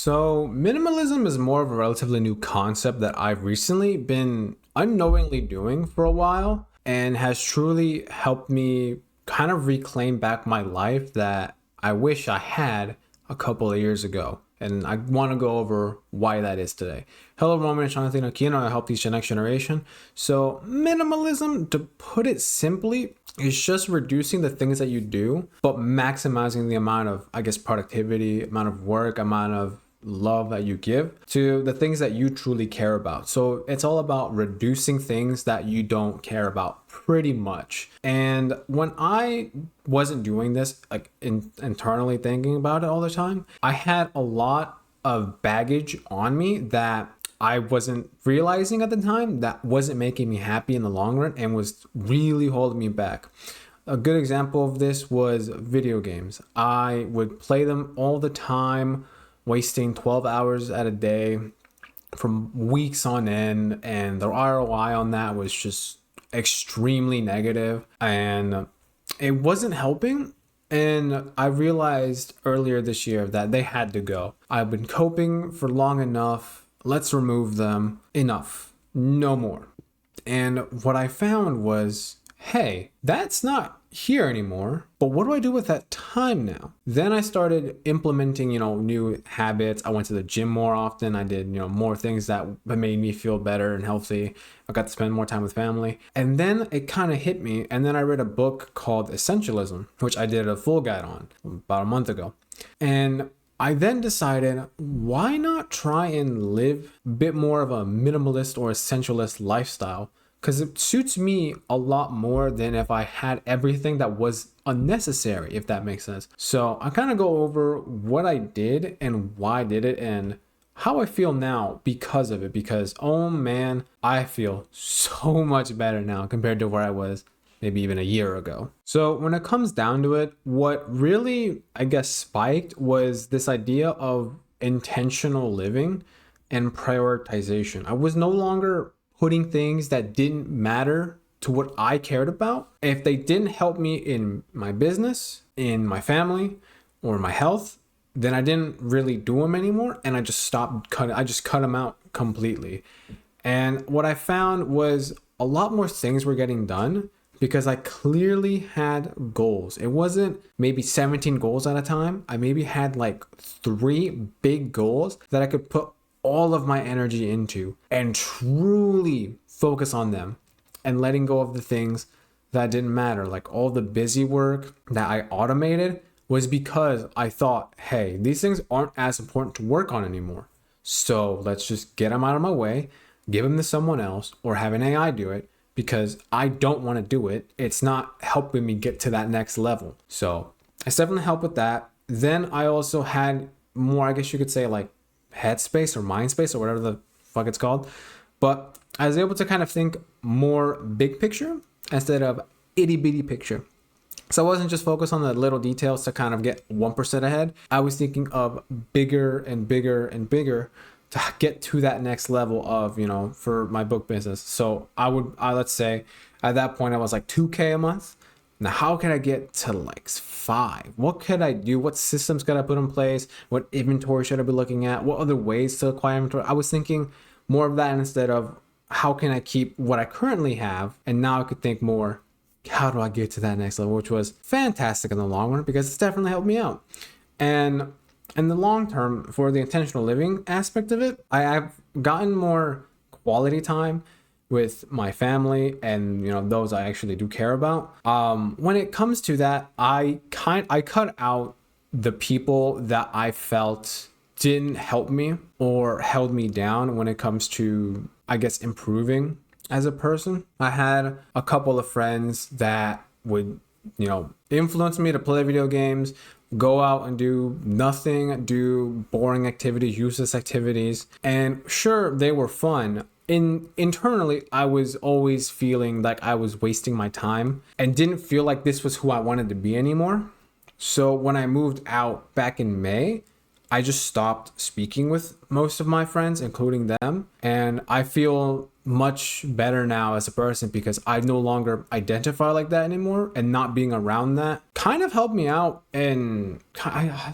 So, minimalism is more of a relatively new concept that I've recently been unknowingly doing for a while and has truly helped me kind of reclaim back my life that I wish I had a couple of years ago. And I want to go over why that is today. Hello, Roman and Jonathan Aquino. I help teach the next generation. So, minimalism, to put it simply, is just reducing the things that you do, but maximizing the amount of, productivity, amount of work, amount of love that you give to the things that you truly care about. So it's all about reducing things that you don't care about pretty much. And when I wasn't doing this, internally thinking about it all the time, I had a lot of baggage on me that I wasn't realizing at the time that wasn't making me happy in the long run and was really holding me back. A good example of this was video games. I would play them all the time, wasting 12 hours at a day from weeks on end, and the ROI on that was just extremely negative and it wasn't helping. And I realized earlier this year that they had to go. I've been coping for long enough. Let's remove them. Enough. No more. And what I found was, hey, that's not here anymore, but what do I do with that time now? Then I started implementing, new habits. I went to the gym more often. I did, more things that made me feel better and healthy. I got to spend more time with family. And then it kind of hit me. And then I read a book called Essentialism, which I did a full guide on about a month ago. And I then decided, why not try and live a bit more of a minimalist or essentialist lifestyle? Because it suits me a lot more than if I had everything that was unnecessary, if that makes sense. So I kind of go over what I did and why I did it and how I feel now because of it. Because, oh man, I feel so much better now compared to where I was maybe even a year ago. So when it comes down to it, what really, spiked was this idea of intentional living and prioritization. I was no longer putting things that didn't matter to what I cared about. If they didn't help me in my business, in my family, or my health, then I didn't really do them anymore. And I just I just cut them out completely. And what I found was a lot more things were getting done because I clearly had goals. It wasn't maybe 17 goals at a time. I maybe had like 3 big goals that I could put all of my energy into and truly focus on them and letting go of the things that didn't matter. Like all the busy work that I automated was because I thought, hey, these things aren't as important to work on anymore. So let's just get them out of my way, give them to someone else or have an AI do it because I don't want to do it. It's not helping me get to that next level. So it's definitely helped with that. Then I also had more, I guess you could say, like headspace or mind space or whatever the fuck it's called. But I was able to kind of think more big picture instead of itty bitty picture. So I wasn't just focused on the little details to kind of get 1% ahead. I was thinking of bigger and bigger and bigger to get to that next level of, for my book business. So let's say at that point I was like 2K a month. Now, how can I get to like 5? What could I do? What systems could I put in place? What inventory should I be looking at? What other ways to acquire inventory? I was thinking more of that instead of how can I keep what I currently have? And now I could think more, how do I get to that next level? Which was fantastic in the long run because it's definitely helped me out. And in the long term, for the intentional living aspect of it, I've gotten more quality time with my family and those I actually do care about. When it comes to that, I cut out the people that I felt didn't help me or held me down when it comes to, improving as a person. I had a couple of friends that would, influence me to play video games, go out and do nothing, do boring activities, useless activities. And sure, they were fun. Internally, I was always feeling like I was wasting my time and didn't feel like this was who I wanted to be anymore. So when I moved out back in May, I just stopped speaking with most of my friends, including them. And I feel much better now as a person because I no longer identify like that anymore. And not being around that kind of helped me out. And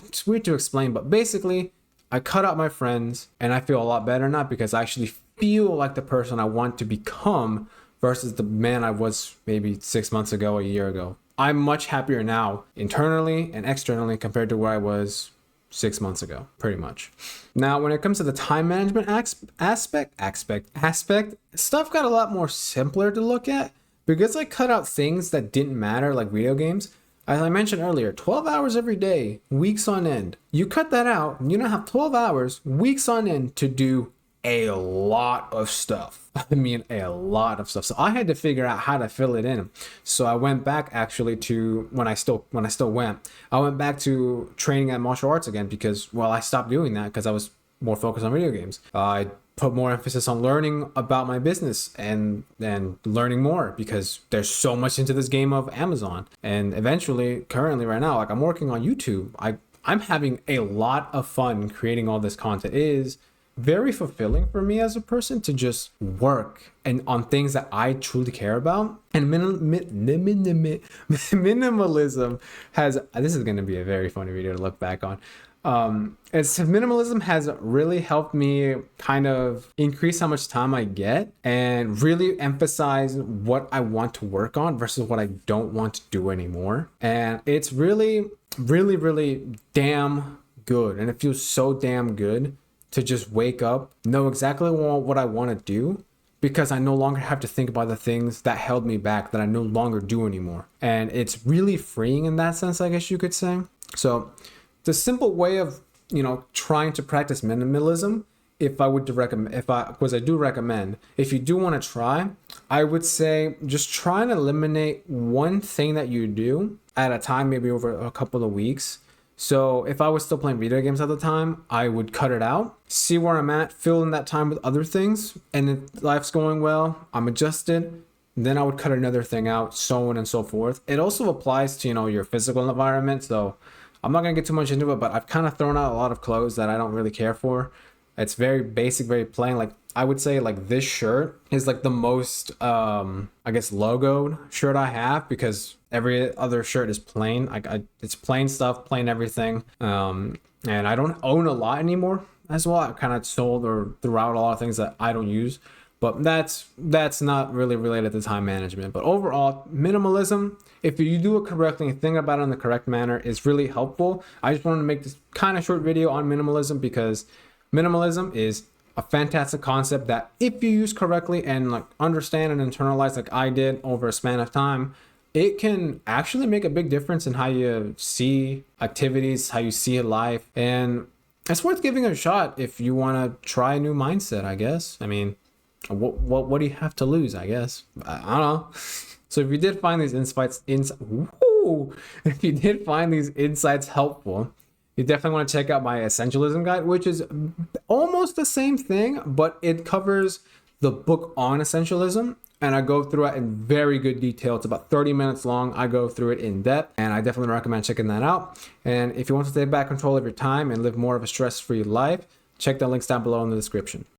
it's weird to explain, but basically I cut out my friends and I feel a lot better now because I actually feel like the person I want to become versus the man I was maybe 6 months ago, a year ago. I'm much happier now internally and externally compared to where I was 6 months ago, pretty much. Now, when it comes to the time management aspect, stuff got a lot more simpler to look at because I cut out things that didn't matter, like video games. As I mentioned earlier, 12 hours every day, weeks on end. You cut that out, and you don't have 12 hours, weeks on end to do a lot of stuff. I mean, a lot of stuff. So I had to figure out how to fill it in. So I went back actually to when I still went. I went back to training at martial arts again because, well, I stopped doing that because I was more focused on video games. I put more emphasis on learning about my business and learning more because there's so much into this game of Amazon. And eventually, currently right now, like I'm working on YouTube. I'm having a lot of fun creating all this content. It is very fulfilling for me as a person to just work and on things that I truly care about. And minimalism has, this is going to be a very funny video to look back on. Minimalism has really helped me kind of increase how much time I get and really emphasize what I want to work on versus what I don't want to do anymore. And it's really, really, really damn good. And it feels so damn good to just wake up, know exactly what I want to do because I no longer have to think about the things that held me back that I no longer do anymore. And it's really freeing in that sense, I guess you could say. So the simple way of, trying to practice minimalism, if I would to recommend, I do recommend, if you do want to try, I would say just try and eliminate one thing that you do at a time, maybe over a couple of weeks. So if I was still playing video games at the time, I would cut it out, see where I'm at, fill in that time with other things. And if life's going well, I'm adjusted, then I would cut another thing out, so on and so forth. It also applies to, your physical environment. So I'm not going to get too much into it, but I've kind of thrown out a lot of clothes that I don't really care for. It's very basic, very plain. Like I would say like this shirt is like the most, logoed shirt I have because every other shirt is plain. It's plain stuff, plain everything. And I don't own a lot anymore as well. I kind of sold or threw out a lot of things that I don't use. But that's not really related to time management. But overall, minimalism, if you do it correctly and think about it in the correct manner, is really helpful. I just wanted to make this kind of short video on minimalism because minimalism is a fantastic concept that if you use correctly and like understand and internalize like I did over a span of time, it can actually make a big difference in how you see activities, how you see life. And it's worth giving it a shot if you want to try a new mindset, I guess. I mean, what do you have to lose, I guess? I don't know. So if you did find these insights helpful, you definitely want to check out my essentialism guide, which is almost the same thing, but it covers the book on essentialism. And I go through it in very good detail. It's about 30 minutes long. I go through it in depth, and I definitely recommend checking that out. And if you want to take back control of your time and live more of a stress-free life, check the links down below in the description.